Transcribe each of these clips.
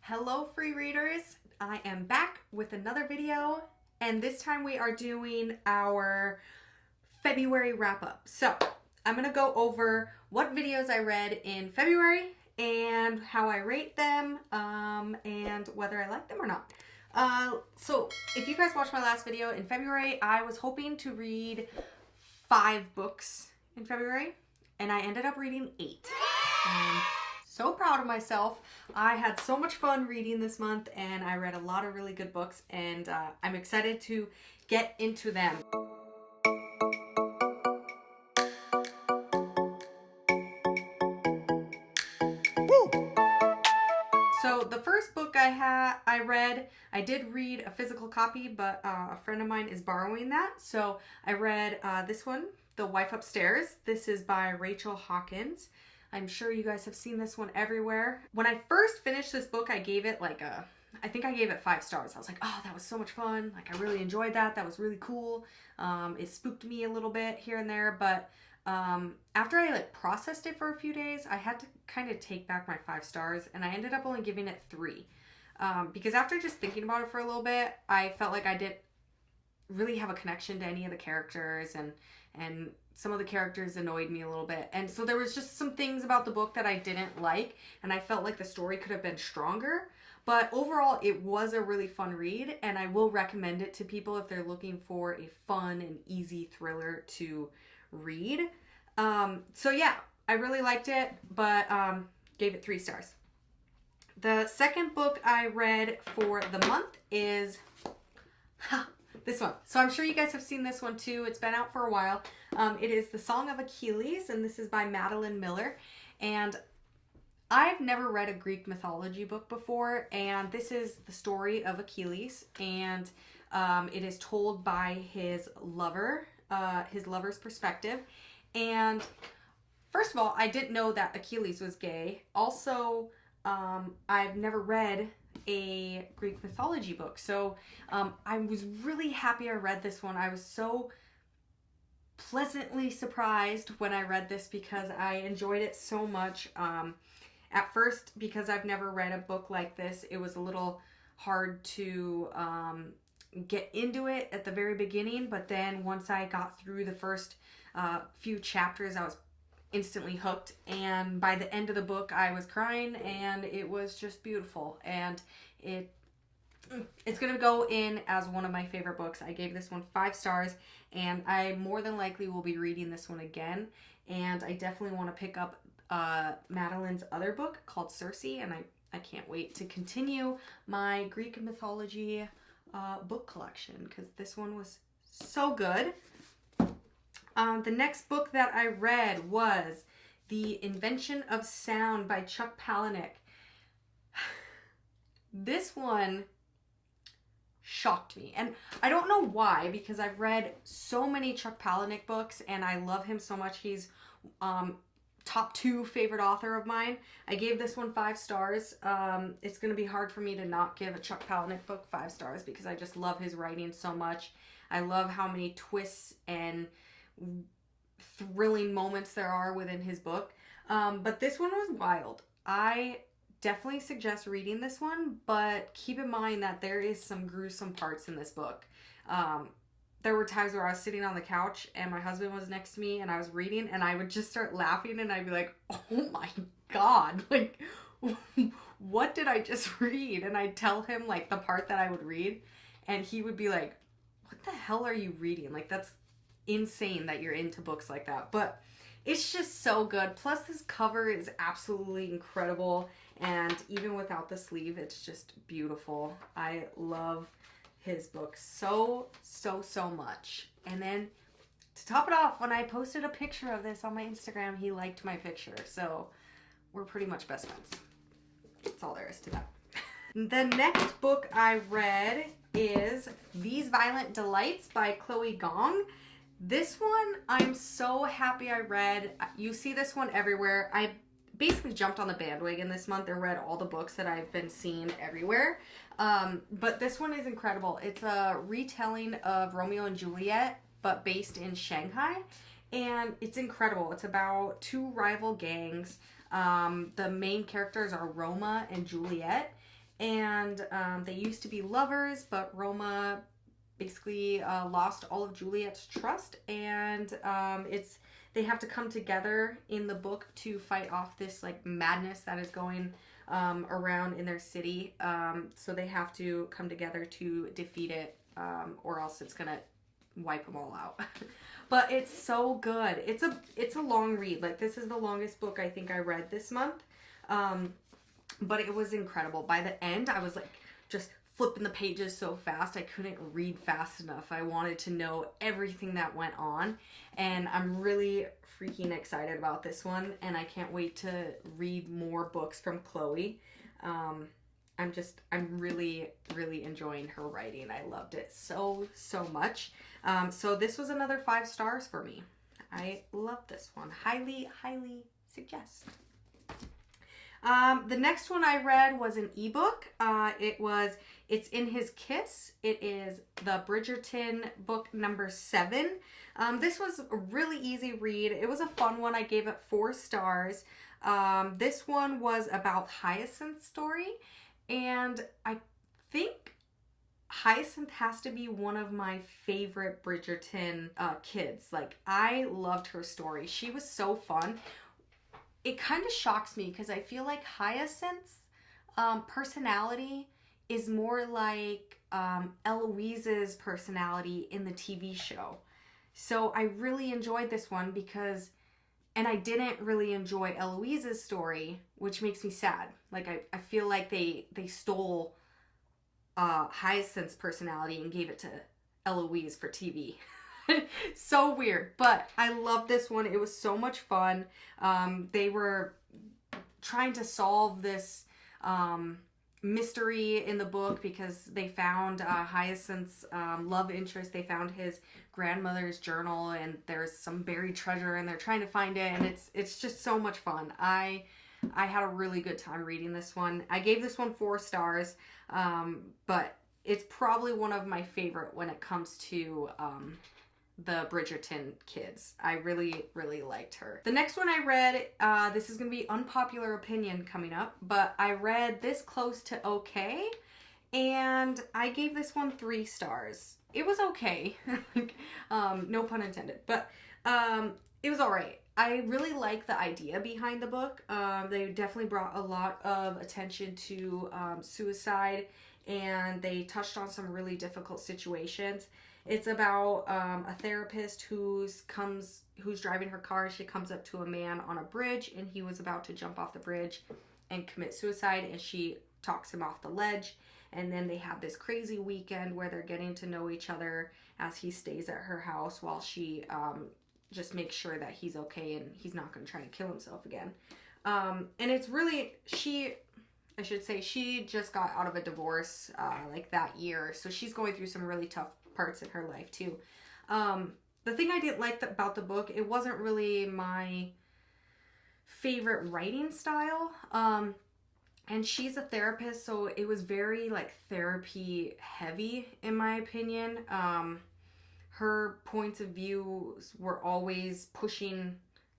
Hello free readers, I am back with another video and this time we are doing our February wrap up. So I'm going to go over what videos I read in February and how I rate them and whether I like them or not. So if you guys watched my last video in February, I was hoping to read 5 books in February and I ended up reading 8. So proud of myself. I had so much fun reading this month and I read a lot of really good books and I'm excited to get into them. So the first book I read, I did read a physical copy, but a friend of mine is borrowing that. So I read this one, The Wife Upstairs. This is by Rachel Hawkins. I'm sure you guys have seen this one everywhere. When I first finished this book, I gave it I think I gave it 5 stars. I was like, oh, that was so much fun. Like, I really enjoyed that. That was really cool. It spooked me a little bit here and there, but after I processed it for a few days, I had to kind of take back my 5 stars and I ended up only giving it 3. Because after just thinking about it for a little bit, I felt like I didn't really have a connection to any of the characters and some of the characters annoyed me a little bit. And so there was just some things about the book that I didn't like and I felt like the story could have been stronger. But overall, it was a really fun read and I will recommend it to people if they're looking for a fun and easy thriller to read. So yeah, I really liked it, but gave it 3 stars. The second book I read for the month is this one. So I'm sure you guys have seen this one too. It's been out for a while. It is The Song of Achilles, and this is by Madeline Miller. And I've never read a Greek mythology book before, and this is the story of Achilles, and it is told by his lover's perspective. And first of all, I didn't know that Achilles was gay. Also, I've never read a Greek mythology book, so I was really happy I read this one. I was so pleasantly surprised when I read this because I enjoyed it so much. At first, because I've never read a book like this, it was a little hard to get into it at the very beginning, but then once I got through the first few chapters, I was instantly hooked, and by the end of the book I was crying and it was just beautiful, and it's gonna go in as one of my favorite books. I gave this one 5 stars and I more than likely will be reading this one again, and I definitely want to pick up Madeline's other book called Circe, and I can't wait to continue my Greek mythology book collection because this one was so good. The next book that I read was The Invention of Sound by Chuck Palahniuk. This one shocked me, and I don't know why, because I've read so many Chuck Palahniuk books and I love him so much. He's top 2 favorite author of mine. I gave this one 5 stars. It's going to be hard for me to not give a Chuck Palahniuk book 5 stars because I just love his writing so much. I love how many twists and thrilling moments there are within his book. But this one was wild. I definitely suggest reading this one, but keep in mind that there is some gruesome parts in this book. There were times where I was sitting on the couch and my husband was next to me and I was reading and I would just start laughing and I'd be like, oh my God, like, what did I just read? And I'd tell him like the part that I would read and he would be like, what the hell are you reading? Like, that's insane that you're into books like that. But it's just so good. Plus this cover is absolutely incredible, and even without the sleeve, it's just beautiful. I love his book so much. And then to top it off, when I posted a picture of this on my Instagram, he liked my picture, so we're pretty much best friends. That's all there is to that. The next book I read is These Violent Delights by Chloe Gong. This one I'm so happy I read. You see this one everywhere. I basically jumped on the bandwagon this month and read all the books that I've been seeing everywhere. But this one is incredible. It's a retelling of Romeo and Juliet, but based in Shanghai. And it's incredible. It's about 2 rival gangs. The main characters are Roma and Juliet. and they used to be lovers, but Roma basically lost all of Juliet's trust, and they have to come together in the book to fight off this like madness that is going around in their city. So they have to come together to defeat it, or else it's gonna wipe them all out. But it's so good. It's a long read. Like, this is the longest book I think I read this month. But it was incredible. By the end, I was like just flipping the pages so fast I couldn't read fast enough. I wanted to know everything that went on, and I'm really freaking excited about this one, and I can't wait to read more books from Chloe. I'm really enjoying her writing. I loved it so much. So this was another 5 stars for me. I love this one. Highly suggest. The next one I read was an ebook. It's In His Kiss. It is the Bridgerton book number 7. This was a really easy read. It was a fun one. I gave it 4 stars. This one was about Hyacinth's story, and I think Hyacinth has to be one of my favorite Bridgerton kids. Like, I loved her story. She was so fun. It kind of shocks me because I feel like Hyacinth's personality is more like Eloise's personality in the TV show. So I really enjoyed this one because, and I didn't really enjoy Eloise's story, which makes me sad. Like, I feel like they stole Hyacinth's personality and gave it to Eloise for TV. So weird, but I love this one. It was so much fun. They were trying to solve this mystery in the book because they found Hyacinth's love interest. They found his grandmother's journal, and there's some buried treasure, and they're trying to find it, and it's just so much fun. I had a really good time reading this one. I gave this one 4 stars, but it's probably one of my favorite when it comes to the Bridgerton kids. I really liked her. The next one I read, this is going to be unpopular opinion coming up, but I read This Close to Okay, and I gave this one 3 stars. It was okay. No pun intended, but it was alright. I really like the idea behind the book. They definitely brought a lot of attention to suicide, and they touched on some really difficult situations. It's about a therapist who's driving her car. She comes up to a man on a bridge, and he was about to jump off the bridge and commit suicide, and she talks him off the ledge. And then they have this crazy weekend where they're getting to know each other as he stays at her house while she just makes sure that he's okay and he's not going to try to kill himself again. And it's really, she just got out of a divorce like that year, so she's going through some really tough parts in her life too. The thing I didn't like about the book, it wasn't really my favorite writing style. And she's a therapist, so it was very like therapy heavy in my opinion. Her points of view were always pushing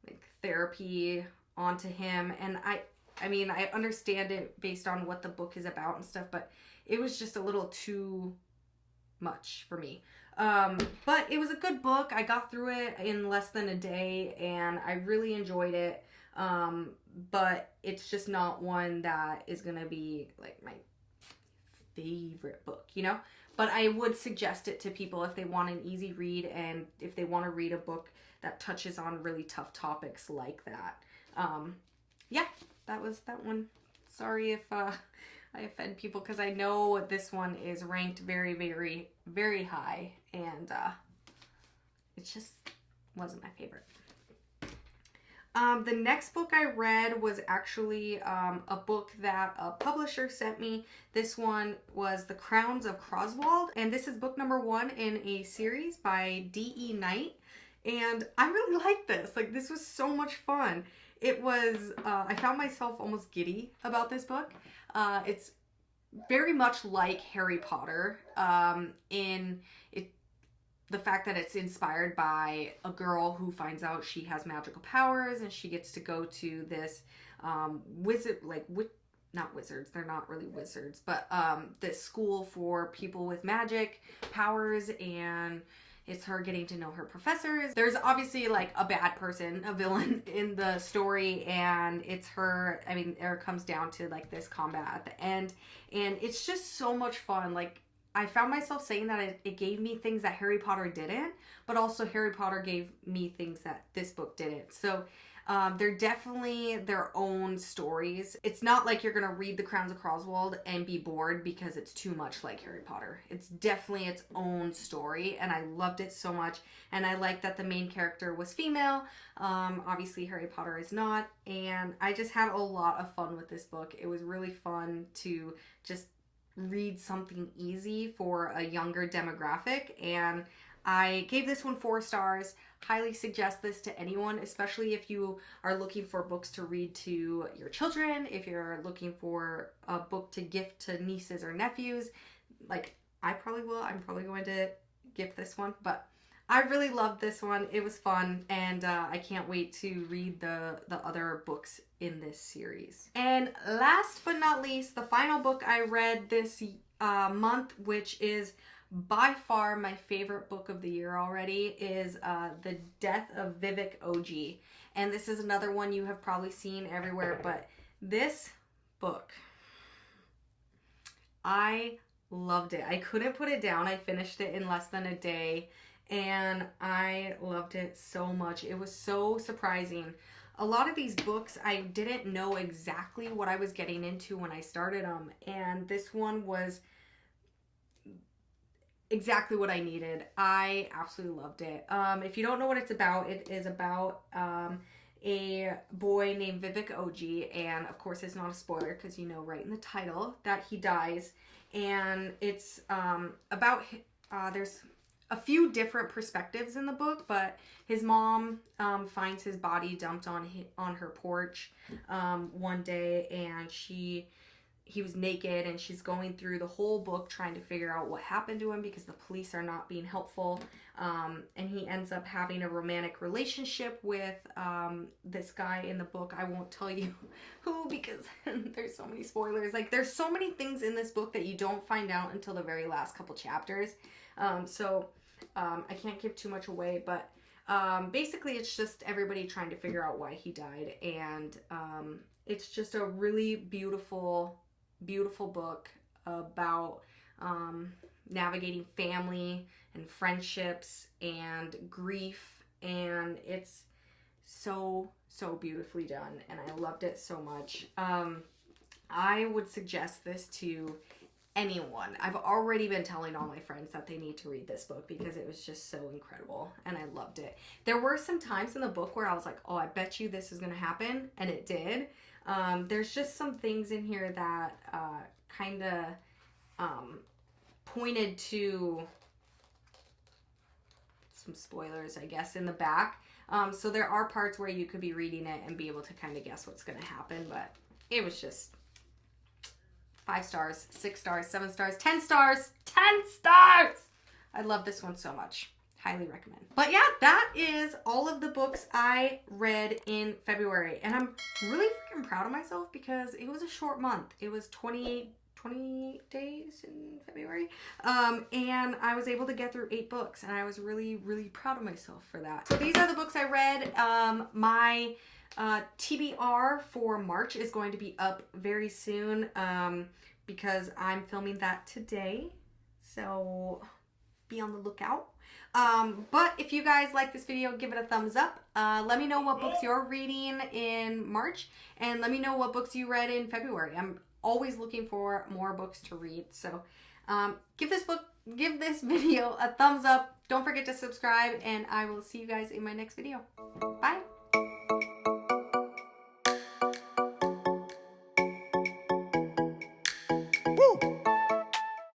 like therapy onto him, and I mean, I understand it based on what the book is about and stuff, but it was just a little too much for me. But it was a good book. I got through it in less than a day, and I really enjoyed it. But it's just not one that is gonna be like my favorite book, you know? But I would suggest it to people if they want an easy read and if they want to read a book that touches on really tough topics like that. Yeah, that was that one. Sorry if I offend people, because I know this one is ranked very high, and it just wasn't my favorite. The next book I read was actually a book that a publisher sent me. This one was The Crowns of Hogwarts, and this is book number 1 in a series by D.E. Knight, and I really liked this. Like, this was so much fun. It was, I found myself almost giddy about this book. It's very much like Harry Potter in the fact that it's inspired by a girl who finds out she has magical powers, and she gets to go to this not wizards, they're not really wizards, but this school for people with magic powers, and it's her getting to know her professors. There's obviously like a bad person, a villain in the story, and it's her. I mean, it comes down to like this combat at the end, and it's just so much fun. Like, I found myself saying that it gave me things that Harry Potter didn't, but also Harry Potter gave me things that this book didn't. So they're definitely their own stories. It's not like you're gonna read the Crowns of Hogwarts and be bored because it's too much like Harry Potter. It's definitely its own story, and I loved it so much. And I like that the main character was female. Obviously Harry Potter is not, and I just had a lot of fun with this book. It was really fun to just read something easy for a younger demographic, and I gave this one 4 stars. Highly suggest this to anyone, especially if you are looking for books to read to your children, if you're looking for a book to gift to nieces or nephews. Like, I probably will. I'm probably going to gift this one, but I really loved this one. It was fun, and I can't wait to read the other books in this series. And last but not least, the final book I read this month, which is by far my favorite book of the year already, is The Death of Vivian Ogee. And this is another one you have probably seen everywhere, but this book, I loved it. I couldn't put it down. I finished it in less than a day, and I loved it so much. It was so surprising. A lot of these books, I didn't know exactly what I was getting into when I started them, and this one was exactly what I needed. I absolutely loved it. If you don't know what it's about, it is about a boy named Vivian Ogee, and of course it's not a spoiler because you know right in the title that he dies. And it's about there's a few different perspectives in the book, but his mom finds his body dumped on her porch one day, and he was naked, and she's going through the whole book trying to figure out what happened to him because the police are not being helpful. And he ends up having a romantic relationship with this guy in the book. I won't tell you who because there's so many spoilers. Like, there's so many things in this book that you don't find out until the very last couple chapters. So I can't give too much away, but basically it's just everybody trying to figure out why he died. And it's just a really beautiful book about navigating family and friendships and grief, and it's so beautifully done, and I loved it so much. I would suggest this to anyone. I've already been telling all my friends that they need to read this book because it was just so incredible, and I loved it. There were some times in the book where I was like, oh, I bet you this is gonna happen, and it did. There's just some things in here that kind of pointed to some spoilers, I guess, in the back. So there are parts where you could be reading it and be able to kind of guess what's going to happen, but it was just 5 stars, 6 stars, 7 stars, 10 stars, 10 stars! I love this one so much. Highly recommend. But yeah, that is all of the books I read in February, and I'm really freaking proud of myself because it was a short month. It was 28 days in February, and I was able to get through 8 books, and I was really proud of myself for that. So these are the books I read. My TBR for March is going to be up very soon because I'm filming that today, so be on the lookout. But if you guys like this video, give it a thumbs up. Let me know what books you're reading in March, and let me know what books you read in February. I'm always looking for more books to read. So give this video a thumbs up. Don't forget to subscribe, and I will see you guys in my next video. Bye.